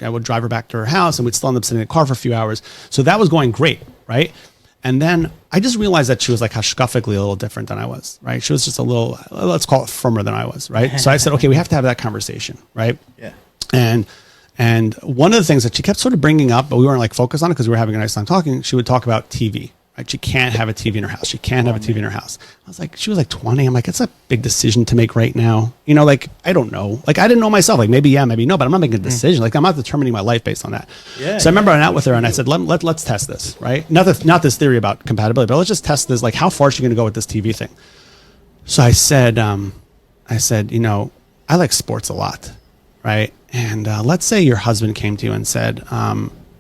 would drive her back to her house, and we'd still end up sitting in the car for a few hours. So that was going great, right? And then I just realized that she was like hashkafically a little different than I was, right? She was just a little, let's call it firmer than I was, right? So I said, okay, we have to have that conversation, right? Yeah. And one of the things that she kept sort of bringing up, but we weren't like focused on it because we were having a nice time talking, she would talk about TV. Right? She can't have a TV in her house. She can't have a TV in her house. I was like, she was like 20. I'm like, it's a big decision to make right now. You know, like, I don't know. Like, I didn't know myself. Like, maybe yeah, maybe no, but I'm not making a decision. Like, I'm not determining my life based on that. Yeah, so I remember I went out with her and I said, let's test this, right? Not this theory about compatibility, but let's just test this. Like, how far is she going to go with this TV thing? So I said, you know, I like sports a lot, right? And let's say your husband came to you and said,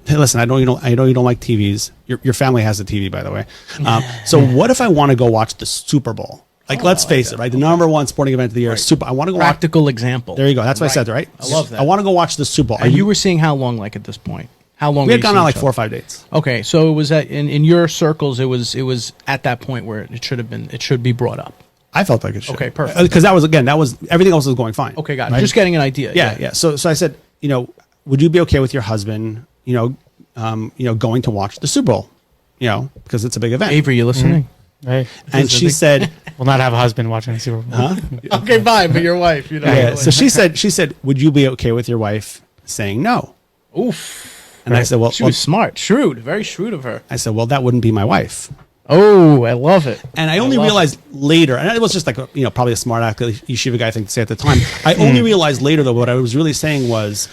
hey, listen, I know you don't like TVs. Your family has a TV, by the way. So what if I want to go watch the Super Bowl? Like, let's face it, right? The number one sporting event of the year is Super. I want to go practical example. There you go. That's what I said, right? I love that. I want to go watch the Super Bowl. And you were seeing how long, like at this point? How long? We had gone on like 4 or 5 dates. Okay, so it was in your circles. It was at that point where it should be brought up. I felt like it should. Okay, perfect. Because that was everything else was going fine. Okay, got it. Right? Just getting an idea. Yeah. So I said, you know, would you be okay with your husband, going to watch the Super Bowl, because it's a big event. Avery, you listening? Mm-hmm. Right. And she said, "Will not have a husband watching the Super Bowl." Huh? Okay, fine, but your wife, Yeah. So she said, would you be okay with your wife saying no? Oof. And I said, well, she was smart, shrewd, very shrewd of her. I said, well, that wouldn't be my wife. Oh, I love it. And I only realized later, and it was just like, probably a smart act, yeshiva guy thing to say at the time. I only realized later, though, what I was really saying was,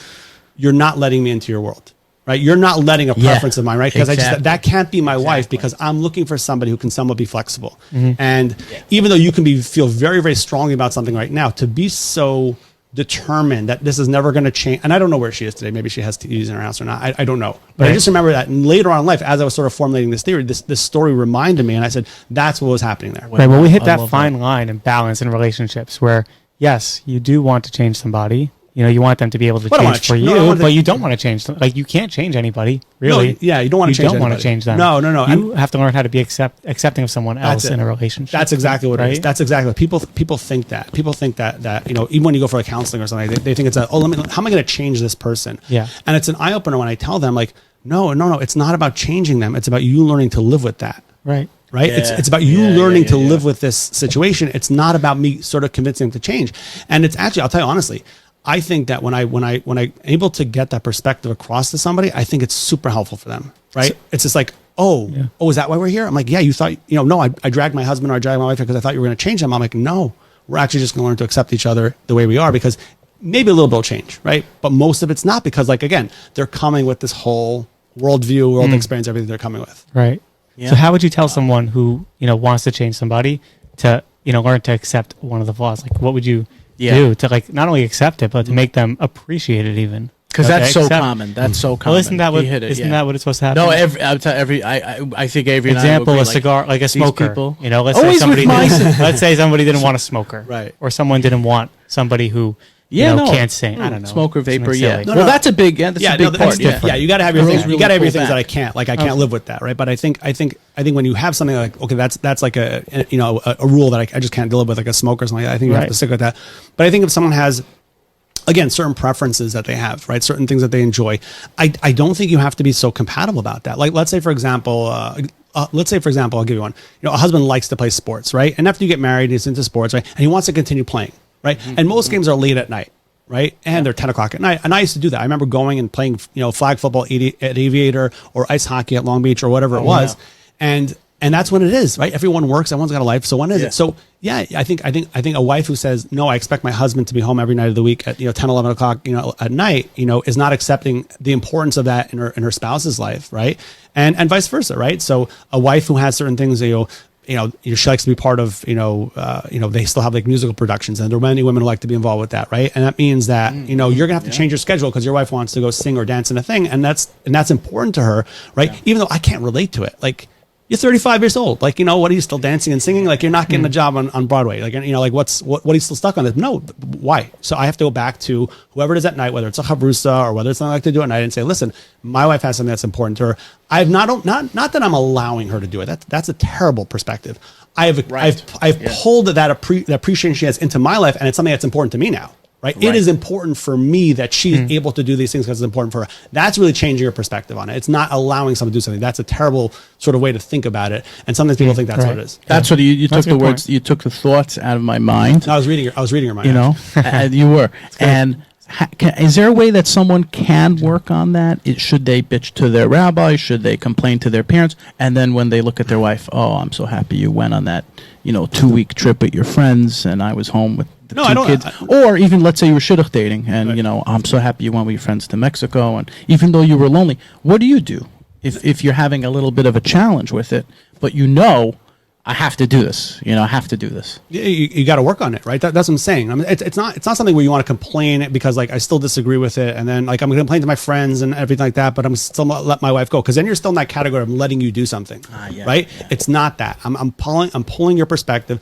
you're not letting me into your world, right? You're not letting a preference of mine, right? Because that can't be my wife, because I'm looking for somebody who can somewhat be flexible. And even though you can feel very, very strongly about something right now, to be so determined that this is never going to change. And I don't know where she is today. Maybe she has TVs in her house or not. I don't know. But I just remember that later on in life, as I was sort of formulating this theory, this story reminded me, and I said, that's what was happening there. Right. Well, we hit that fine line and balance in relationships where, yes, you do want to change somebody. You want them to be able to change for you, but you don't want to change them. Like, you can't change anybody, really. No, yeah, you don't want to change anybody. You don't want to change them. No. You have to learn how to be accepting of someone else in a relationship. That's exactly what it is. That's exactly what people think that. People think that even when you go for like counseling or something, they think it's how am I going to change this person? Yeah. And it's an eye opener when I tell them, like, no, it's not about changing them. It's about you learning to live with that. Right. Right. Yeah. It's about you learning to live with this situation. It's not about me sort of convincing them to change. And it's actually, I'll tell you honestly, I think that when I able to get that perspective across to somebody, I think it's super helpful for them, right? It's just like, is that why we're here? I'm like, yeah, you thought, no, I dragged my husband or I dragged my wife because I thought you were going to change them. I'm like, no, we're actually just going to learn to accept each other the way we are, because maybe a little bit will change, right? But most of it's not, because, like, again, they're coming with this whole worldview, world experience, everything they're coming with. Right. Yeah. So how would you tell someone who, wants to change somebody to, learn to accept one of the flaws? Like, what would you do to, like, not only accept it, but to make them appreciate it even? Because that's so common. That's so common. Well, isn't that what it's supposed to happen? No, I think every example, a cigar, like a smoker. People, let's say somebody didn't want a smoker, right? Or someone didn't want somebody who can't sing. I don't know, smoker, vapor. Yeah. Well, that's a big part. Yeah, you got to have your things. You got to have your things that I can't. Like, I can't live with that, right? But I think when you have something like, okay, that's like a rule that I just can't live with, like a smoker or something. I think you have to stick with that. But I think if someone has, again, certain preferences that they have, right? Certain things that they enjoy. I don't think you have to be so compatible about that. Like, let's say, for example, I'll give you one. A husband likes to play sports, right? And after you get married, he's into sports, right? And he wants to continue playing, right? And most games are late at night, right? And they're 10 o'clock at night. And I used to do that. I remember going and playing, flag football at Aviator or ice hockey at Long Beach or whatever it was. Yeah. And that's when it is, right? Everyone works. Everyone's got a life. So when is it? So yeah, I think a wife who says, no, I expect my husband to be home every night of the week at 10, 11 o'clock, at night, is not accepting the importance of that in her spouse's life, right? And vice versa, right? So a wife who has certain things, she likes to be part of, they still have like musical productions, and there are many women who like to be involved with that, right? And that means that, you're gonna have to change your schedule because your wife wants to go sing or dance in a thing, and that's important to her, right? Yeah. Even though I can't relate to it, like, you're 35 years old. Like, what are you still dancing and singing? Like, you're not getting a job on Broadway. Like, like what are you still stuck on this? No, why? So I have to go back to whoever it is at night, whether it's a chavrusa or whether it's something I like to do at night, and say, listen, my wife has something that's important to her. I've not that I'm allowing her to do it. That's a terrible perspective. I've pulled that appreciation she has into my life, and it's something that's important to me now. Right? It is important for me that she's able to do these things because it's important for her. That's really changing your perspective on it. It's not allowing someone to do something. That's a terrible sort of way to think about it. And sometimes people think that's what it is. That's what you took the words, you took the thoughts out of my mind. No, I was reading your mind. You know, you were. And is there a way that someone can work on that? Should they bitch to their rabbi? Should they complain to their parents? And then when they look at their wife, oh, I'm so happy you went on that, 2-week trip with your friends, and I was home with the two kids. Or even, let's say you were shidduch dating, and, I'm so happy you went with your friends to Mexico, and even though you were lonely, what do you do if you're having a little bit of a challenge with it, but I have to do this. I have to do this. Yeah, you got to work on it, right? That's what I'm saying. I mean, it's not something where you want to complain because I still disagree with it, and then I'm going to complain to my friends and everything like that. But I'm still not let my wife go, because then you're still in that category of letting you do something, right? Yeah. It's not that. I'm pulling your perspective.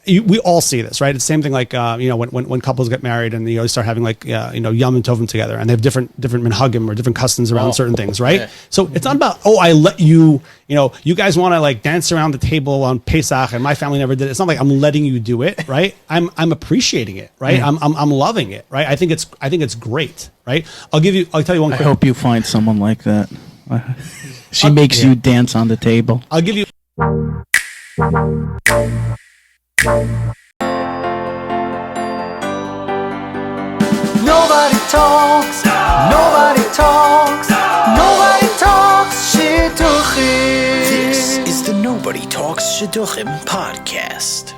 We all see this, right? It's the same thing when couples get married and they start having yom and tovim together, and they have different minhagim or different customs around certain things, right? Yeah. So it's not about I let you. You guys want to dance around the table on Pesach, and my family never did it. It's not like I'm letting you do it, right? I'm appreciating it, right? I'm loving it, right? I think it's great, right? I'll tell you one. I hope you find someone like that. She makes you dance on the table. I'll give you. Nobody talks Shidduchim. This is the Nobody Talks Shidduchim Podcast.